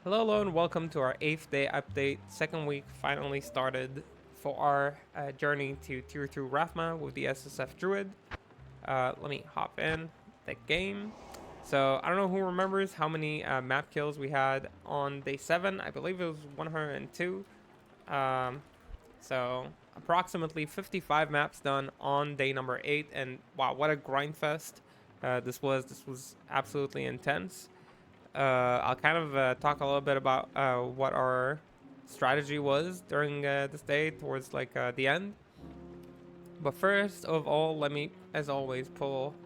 Hello, and welcome to our 8th day update. Second week finally started for our journey to Tier 2 Rathma with the SSF Druid. Let me hop in the game. So, I don't know who remembers how many map kills we had on day 7. I believe it was 102. Um, so, approximately 55 maps done on day number 8. And wow, what a grind fest this was absolutely intense. I'll kind of talk a little bit about what our strategy was during this day towards the end. But first of all, let me, as always, pull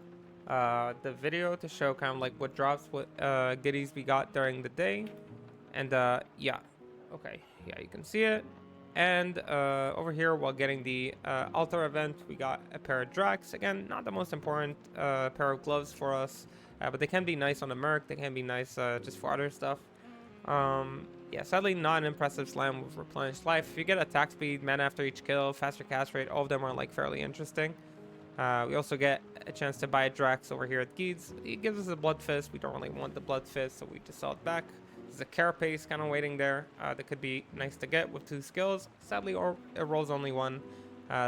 the video to show kind of like what drops, what goodies we got during the day. And yeah, okay, yeah, you can see it. And over here, while getting the altar event, we got a pair of Drax. Again, not the most important pair of gloves for us, but they can be nice on the merc. They can be nice just for other stuff. Yeah, sadly, not an impressive slam with replenished life. If you get attack speed, mana after each kill, faster cast rate, all of them are like fairly interesting. We also get a chance to buy Drax over here at Geeds. It gives us a Blood Fist. We don't really want the Blood Fist, so we just sell it back. There's a Carapace kind of waiting there that could be nice to get with 2 skills. Sadly, it rolls only 1,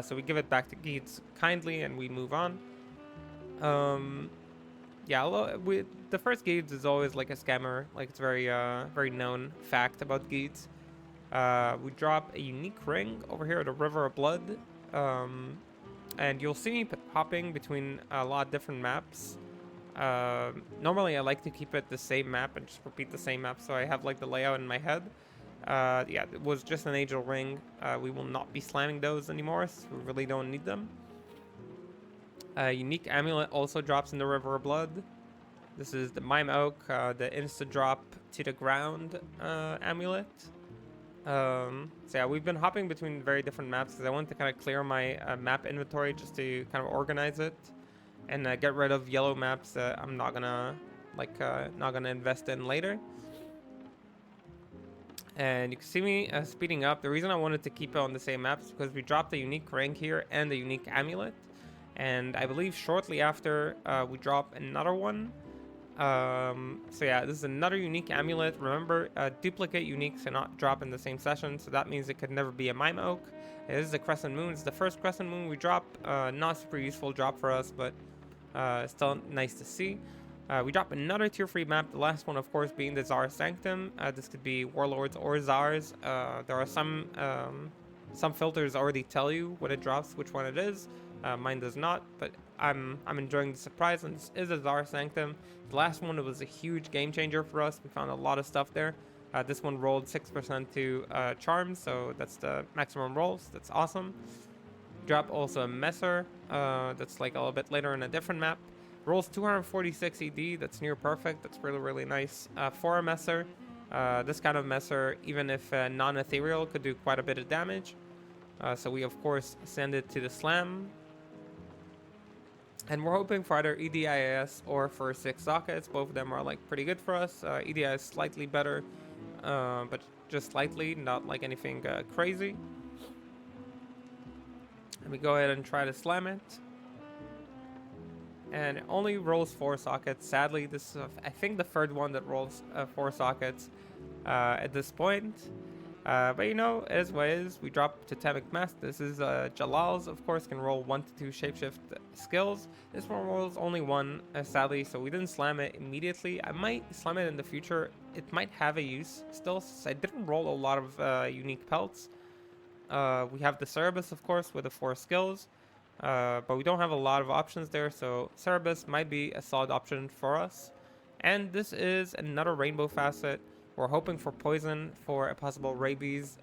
so we give it back to Geeds kindly and we move on. Yeah, the first Geeds is always like a scammer. Like it's very known fact about Geeds. We drop a unique ring over here at the River of Blood. And you'll see me hopping between a lot of different maps. Normally, I like to keep it the same map and just repeat the same map, so I have like the layout in my head. Yeah, it was just an Angel Ring. We will not be slamming those anymore, so we really don't need them. Unique Amulet also drops in the River of Blood. This is the Mime Oak, the insta drop to the ground amulet. So yeah, we've been hopping between very different maps because I wanted to kind of clear my map inventory just to kind of organize it and get rid of yellow maps that I'm not gonna invest in later. And you can see me speeding up. The reason I wanted to keep it on the same map is because we dropped a unique rank here and a unique amulet, and I believe shortly after we drop another one. So yeah, this is another unique amulet. Remember, duplicate uniques cannot drop in the same session, so that means it could never be a Mime Oak. This is a Crescent Moon. It's the first Crescent Moon we drop. Not super useful drop for us, but still nice to see. We drop another tier 3 map, the last one of course being the Czar Sanctum. This could be Warlords or Czars. There are some filters already tell you when it drops which one it is. Mine does not, but I'm enjoying the surprise, and this is a Czar Sanctum. The last one, it was a huge game changer for us. We found a lot of stuff there. This one rolled 6% to charms, so that's the maximum rolls. That's awesome. Drop also a Messer, that's like a little bit later in a different map. Rolls 246 ED, that's near perfect. That's really nice for a Messer. This kind of Messer, even if non-ethereal, could do quite a bit of damage. So we of course send it to the slam. And we're hoping for either EDIS or for 6 sockets. Both of them are like pretty good for us. EDIS slightly better, but just slightly, not like anything crazy. Let me go ahead and try to slam it. And it only rolls 4 sockets. Sadly, this is, I think, the third one that rolls 4 sockets at this point. But you know, as what is, we drop Totemic Mask. This is Jalal's, of course, can roll 1 to 2 shapeshift skills. This one rolls only 1, sadly, so we didn't slam it immediately. I might slam it in the future. It might have a use still, since I didn't roll a lot of unique pelts. We have the Cerebus, of course, with the 4 skills. But we don't have a lot of options there, so Cerebus might be a solid option for us. And this is another rainbow facet. We're hoping for poison for a possible rabies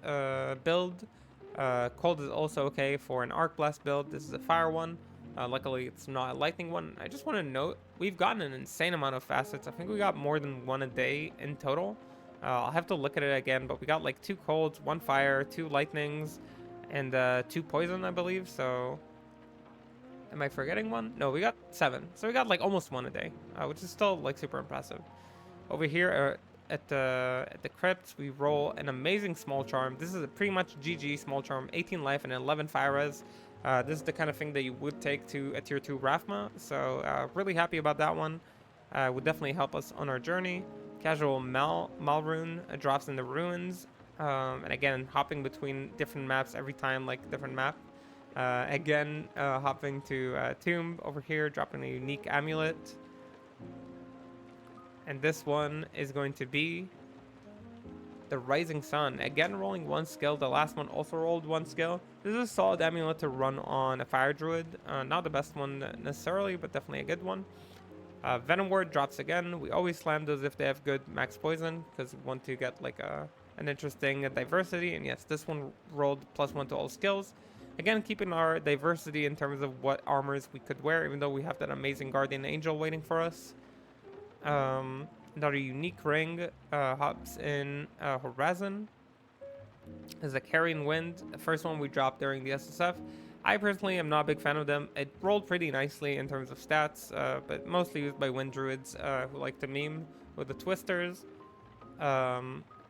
build. Cold is also okay for an arc blast build. This is a fire one. Luckily, it's not a lightning one. I just want to note, we've gotten an insane amount of facets. I think we got more than 1 a day in total. I'll have to look at it again, but we got like 2 colds, 1 fire, 2 lightnings, and 2 poison, I believe. So am I forgetting one? No, we got 7. So we got like almost 1 a day, which is still like super impressive. Over here at the crypt, we roll an amazing small charm. This is a pretty much GG small charm, 18 life and 11 fire res. This is the kind of thing that you would take to a tier 2 Rathma. So really happy about that one. Would definitely help us on our journey. Casual Malrune drops in the ruins. And again, hopping between different maps every time, like different map. Again, hopping to Tomb over here, dropping a unique amulet. And this one is going to be the Rising Sun. Again, rolling one skill. The last one also rolled one skill. This is a solid amulet to run on a Fire Druid. Not the best one necessarily, but definitely a good one. Venom Ward drops again. We always slam those if they have good max poison, because we want to get like an interesting diversity. And yes, this one rolled +1 to all skills. Again, keeping our diversity in terms of what armors we could wear, even though we have that amazing Guardian Angel waiting for us. Another unique ring hops in Horizon. Is a Carrying Wind, the first one we dropped during the SSF. I personally am not a big fan of them. It rolled pretty nicely in terms of stats, but mostly used by wind druids who like to meme with the twisters.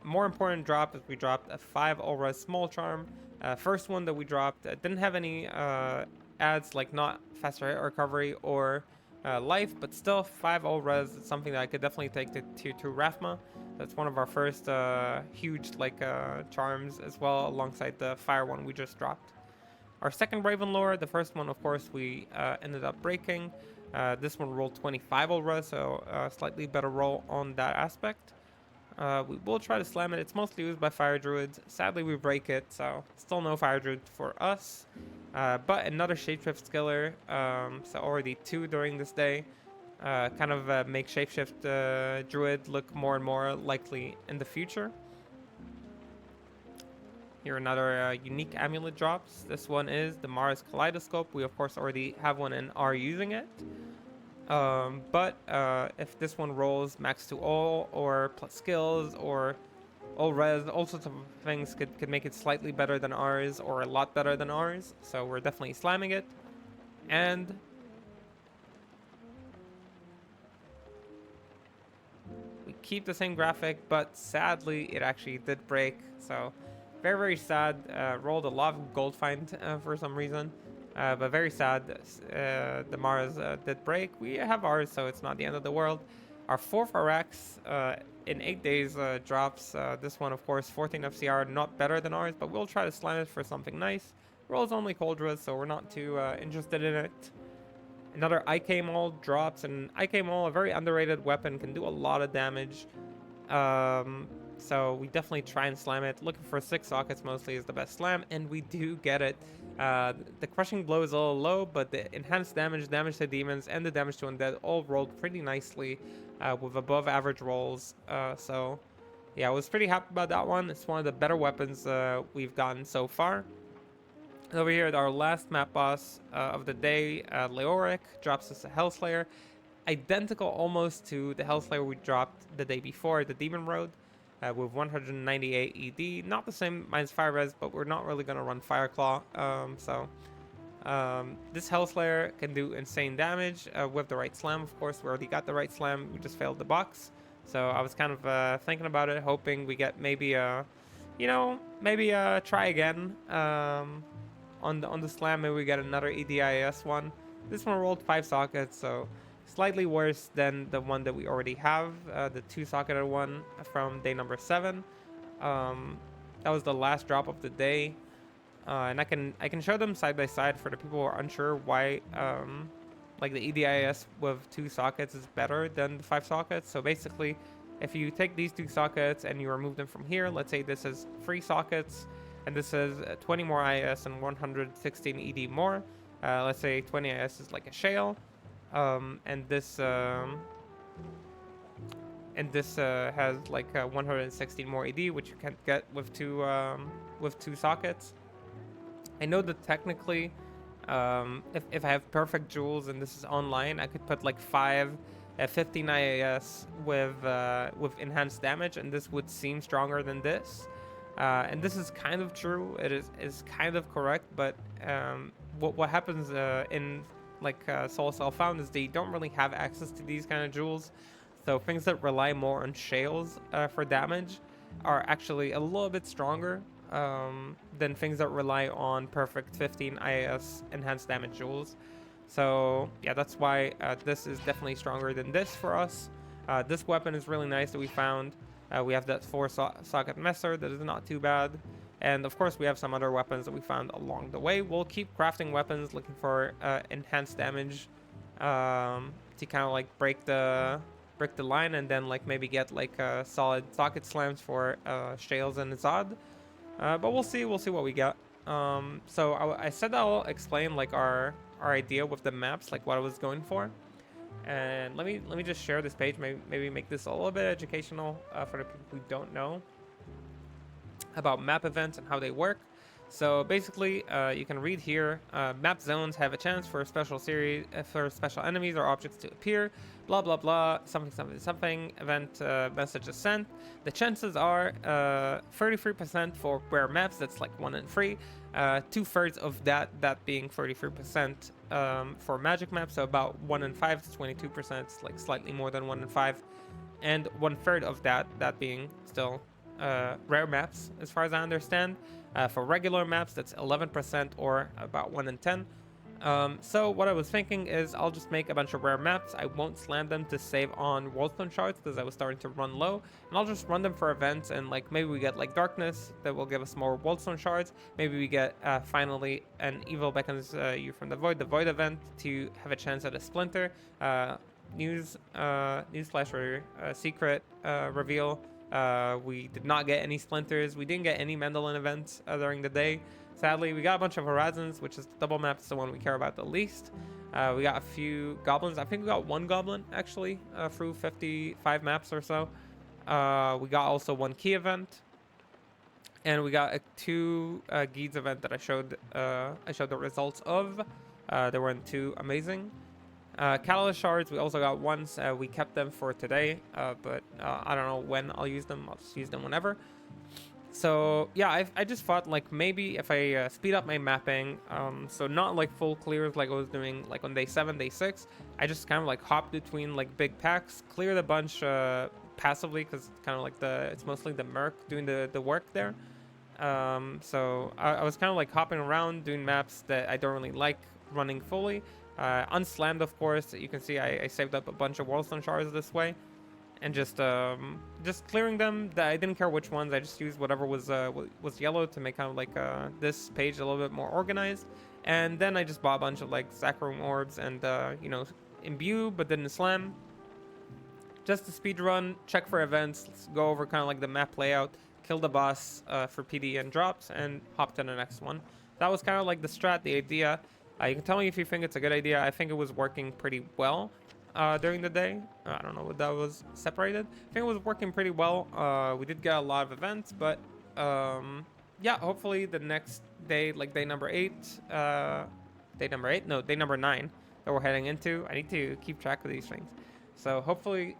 More important drop is we dropped a 5 all-res small charm. First one that we dropped didn't have any adds, like not faster hit recovery or life, but still 5 all-res is something that I could definitely take to tier 2 Rathma. That's one of our first huge charms as well, alongside the fire one we just dropped. Our second Raven Lore, the first one of course we ended up breaking. This one rolled 25 all-res, so slightly better roll on that aspect. We will try to slam it. It's mostly used by Fire Druids. Sadly, we break it, so still no Fire Druid for us. But another Shapeshift skiller, so already 2 during this day. Kind of make Shapeshift Druid look more and more likely in the future. Here another unique amulet drops. This one is the Mars Kaleidoscope. We of course already have one and are using it. But if this one rolls max to all or plus skills or all res, all sorts of things could make it slightly better than ours or a lot better than ours. So we're definitely slamming it. And we keep the same graphic, but sadly it actually did break. So very, very sad. Rolled a lot of gold find for some reason. But very sad, the Mars did break. We have ours, so it's not the end of the world. Our 4th RX in 8 days drops. This one, of course, 14 FCR, not better than ours, but we'll try to slam it for something nice. Rolls only Coldra, so we're not too interested in it. Another IK Maul drops, and IK Maul, a very underrated weapon, can do a lot of damage. So we definitely try and slam it. Looking for 6 sockets mostly is the best slam, and we do get it. The crushing blow is a little low, but the enhanced damage to demons, and the damage to undead all rolled pretty nicely with above average rolls. So yeah, I was pretty happy about that one. It's one of the better weapons we've gotten so far. Over here, our last map boss of the day, Leoric, drops us a Hellslayer. Identical almost to the Hellslayer we dropped the day before, the Demon Road. With 198 ED, not the same minus fire res, but we're not really gonna run Fireclaw. This Hellslayer can do insane damage with the right slam. Of course, we already got the right slam. We just failed the box. So I was kind of thinking about it, hoping we get maybe try again on the slam. Maybe we get another EDIS one. This one rolled 5 sockets, so slightly worse than the one that we already have, the 2-socketed one from day number 7. That was the last drop of the day, and I can show them side by side for the people who are unsure why like the EDIS with 2 sockets is better than the 5 sockets. So basically, if you take these 2 sockets and you remove them from here, let's say this is 3 sockets and this is 20 more IS and 116 ED more. Let's say 20 IS is like a shale. And this has like 116 more ED, which you can't get with two sockets. I know that technically, if I have perfect jewels and this is online, I could put like 15 IAS with enhanced damage, and this would seem stronger than this. And this is kind of true. It is kind of correct, but what happens in Soul Self-Found is they don't really have access to these kind of jewels. So things that rely more on shales for damage are actually a little bit stronger than things that rely on perfect 15 IAS enhanced damage jewels. So yeah, that's why this is definitely stronger than this for us. This weapon is really nice that we found. We have that 4-socket messer that is not too bad. And of course, we have some other weapons that we found along the way. We'll keep crafting weapons, looking for enhanced damage to kind of like break the line, and then like maybe get like solid socket slams for Shales and Zod. But we'll see what we get. So I said I'll explain like our idea with the maps, like what I was going for. And let me just share this page, maybe make this a little bit educational for the people who don't know about map events and how they work. So basically, you can read here, map zones have a chance for a special series, for special enemies or objects to appear, blah, blah, blah, something, something, something, event message is sent. The chances are 33% for rare maps, that's like 1 in 3. 2/3 of that being 33% for magic maps, so about 1 in 5 to 22%, it's like slightly more than 1 in 5. And 1/3 of that being still rare maps, as far as I understand. For regular maps, that's 11% or about 1 in 10. So what I was thinking is I'll just make a bunch of rare maps. I won't slam them to save on Worldstone shards because I was starting to run low. And I'll just run them for events, and like maybe we get like Darkness that will give us more Worldstone shards. Maybe we get finally an Evil Beckons You from the Void event to have a chance at a Splinter. Newsflash or secret reveal. We did not get any Splinters. We didn't get any Mandolin events during the day. Sadly, we got a bunch of Horizons, which is the double map. It's the one we care about the least. We got a few Goblins. I think we got 1 Goblin, actually, through 55 maps or so. We got also 1 key event. And we got a 2 Geeds event that I showed the results of. They weren't too amazing. Catalyst shards, we also got once. We kept them for today, but I don't know when I'll use them. I'll just use them whenever. So yeah, I just thought like maybe if I speed up my mapping, so not like full clears like I was doing like on day 7, day 6. I just kind of like hop between like big packs, clear the bunch passively because kind of like it's mostly the merc doing the work there. So I was kind of like hopping around doing maps that I don't really like running fully. Unslammed, of course. You can see I saved up a bunch of Worldstone shards this way, and just clearing them. I didn't care which ones. I just used whatever was yellow to make kind of like this page a little bit more organized. And then I just bought a bunch of like Sacrum orbs and imbue, but didn't slam. Just to speed run, check for events, let's go over kind of like the map layout, kill the boss for PD and drops, and hop to the next one. That was kind of like the strat, the idea. You can tell me if you think it's a good idea. I think it was working pretty well during the day. I don't know what that was separated. I think it was working pretty well. We did get a lot of events, but yeah, hopefully the next day, like day number 8, day number 9 that we're heading into. I need to keep track of these things. So hopefully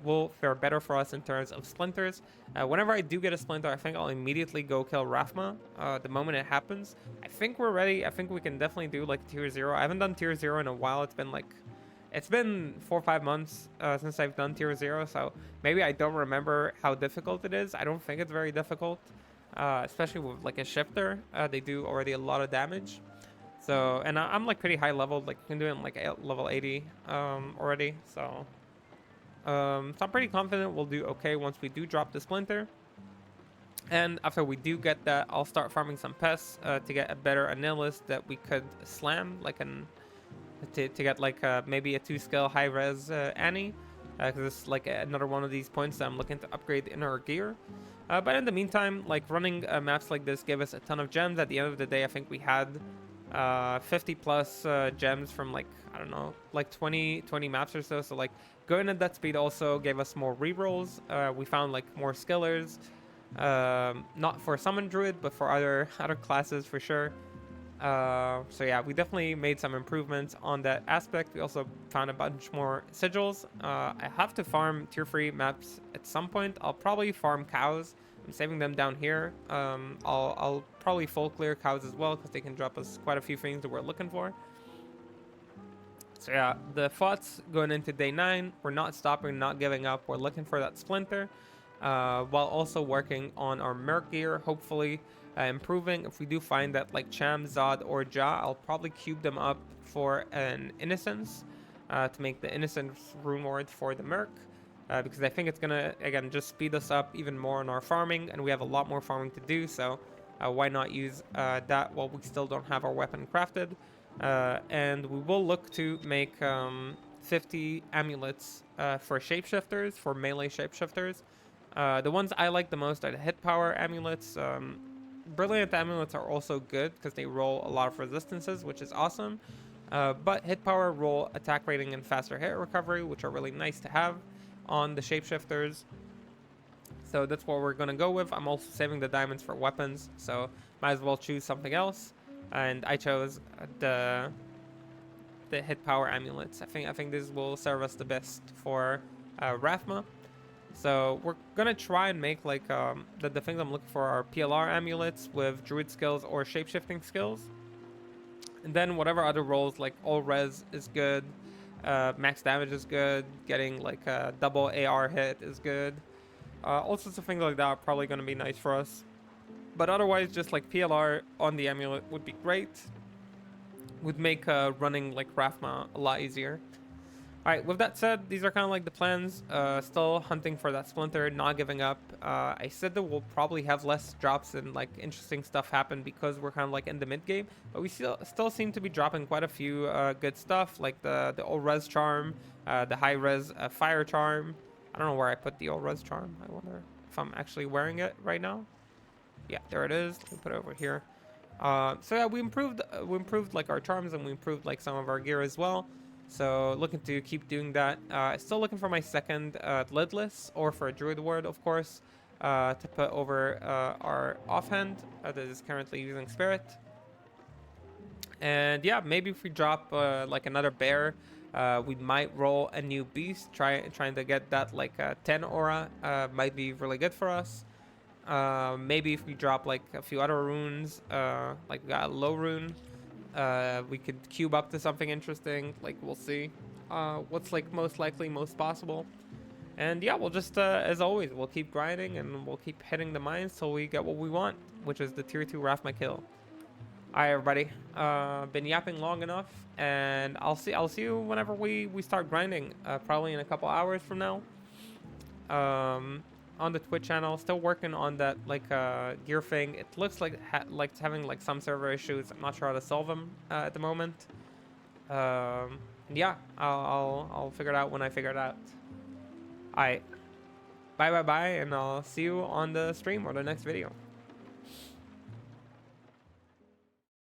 will fare better for us in terms of Splinters. Whenever I do get a Splinter, I think I'll immediately go kill Rathma the moment it happens. I think we're ready. I think we can definitely do like tier 0. I haven't done tier 0 in a while. It's been 4 or 5 months since I've done tier 0, so maybe I don't remember how difficult it is. I don't think it's very difficult, especially with like a shifter. They do already a lot of damage. So, and I'm like pretty high level, like you can do it in like level 80 already, so I'm pretty confident we'll do okay once we do drop the Splinter. And after we do get that, I'll start farming some pests to get a better Anilist that we could slam, like to get like maybe a 2-skill high-res Annie, because it's like another one of these points that I'm looking to upgrade in our gear. But in the meantime, like running maps like this gave us a ton of gems. At the end of the day, I think we had 50 plus gems from like, I don't know, like 20 maps or so. So like going at that speed also gave us more rerolls. We found like more skillers, not for summon druid, but for other classes for sure. So yeah, we definitely made some improvements on that aspect. We also found a bunch more sigils. I have to farm tier 3 maps at some point. I'll probably farm cows. I'm saving them down here. I'll probably full clear cows as well because they can drop us quite a few things that we're looking for. So yeah, the thoughts going into day 9, we're not stopping, not giving up. We're looking for that Splinter while also working on our merc gear, hopefully improving. If we do find that like Cham, Zod, or Ja, I'll probably cube them up for an Innocence to make the Innocence rune ward for the merc. because I think it's gonna, again, just speed us up even more on our farming, and we have a lot more farming to do. So why not use that while we still don't have our weapon crafted? And we will look to make 50 amulets for shapeshifters, for melee shapeshifters. The ones I like the most are the hit power amulets. Brilliant amulets are also good because they roll a lot of resistances, which is awesome. But hit power, roll attack rating, and faster hit recovery, which are really nice to have on the shapeshifters. So that's what we're gonna go with. I'm also saving the diamonds for weapons, so might as well choose something else. And I chose the hit power amulets. I think this will serve us the best for Rathma. So we're gonna try and make like the things I'm looking for are PLR amulets with druid skills or shapeshifting skills. And then whatever other rolls, like all res is good, max damage is good, getting like a double AR hit is good. All sorts of things like that are probably going to be nice for us. But otherwise, just like PLR on the amulet would be great. Would make running like Rathma a lot easier. Alright, with that said, these are kind of like the plans. Still hunting for that splinter, not giving up. I said that we'll probably have less drops and like interesting stuff happen because we're kind of like in the mid game. But we still seem to be dropping quite a few good stuff, like the old res charm, the high res fire charm. I don't know where I put the old res charm. I wonder if I'm actually wearing it right now. Yeah, there it is. Let me put it over here. So yeah, we improved like our charms, and we improved like some of our gear as well. So looking to keep doing that. Still looking for my second lidless, or for a druid ward, of course, to put over our offhand that is currently using spirit. And yeah, maybe if we drop like another bear, we might roll a new beast. Trying to get that like 10 aura might be really good for us. Maybe if we drop like a few other runes, like we got a low rune, we could cube up to something interesting. Like, we'll see what's like most likely, most possible. And yeah, we'll just as always, we'll keep grinding and we'll keep hitting the mines till we get what we want, which is the tier 2 Rathma kill. All right, everybody, been yapping long enough, and I'll see you whenever we start grinding, probably in a couple hours from now. On the Twitch channel, still working on that like gear thing. It looks like it's having like some server issues. I'm not sure how to solve them at the moment. Yeah, I'll figure it out when I figure it out. Alright, bye, and I'll see you on the stream or the next video.